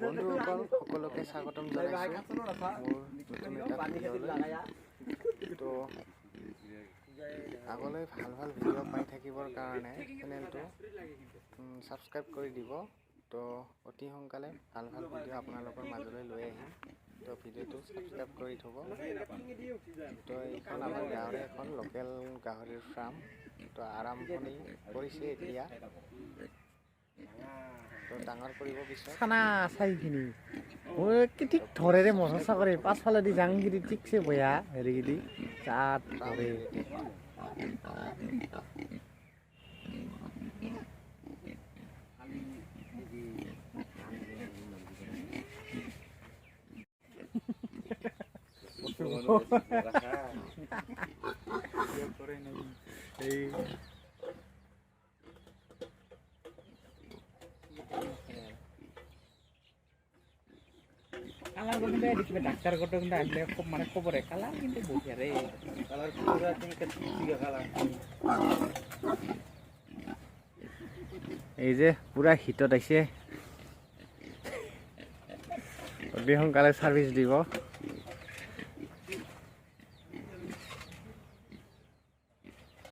বন্ধুসকল সকলোকে স্বাগতম জনাইছোঁ মোৰ নতুন এটা ভিডিঅ'লৈ। তো আগলৈ ভাল ভাল ভিডিঅ' পাই থাকিবৰ কাৰণে চেনেলটো ছাবস্ক্ৰাইব কৰি দিব। তো অতি সোনকালে ভাল ভাল ভিডিঅ' আপোনালোকৰ মাজলৈ লৈ আহিম। তো ভিডিঅ'টো ছাবস্ক্ৰাইব কৰি থ'ব। তো এইখন আমাৰ গাঁৱৰে এখন লোকেল গাহৰিৰ ফাৰ্ম। তো আৰম্ভণি কৰিছে এতিয়া। তো ডাঙৰ কৰিব পিছত খানা চাইখিনি মই কি ঠিক ধৰেৰে মজা চাকৰি পাছফালে দি জাংগিৰি ঠিকছে বয়া হেৰিগিৰি চাট ধৰে এই কালার কিন্তু দেখবে ডাক্তার কত কিন্তু আসলে খুব মানে খবরে কালার কিন্তু বসে রে কালার পুরো কিন্তু ঠিক কালার এই যে পুরা হিটত আইছে অতি সোনকালে সার্ভিস দিব।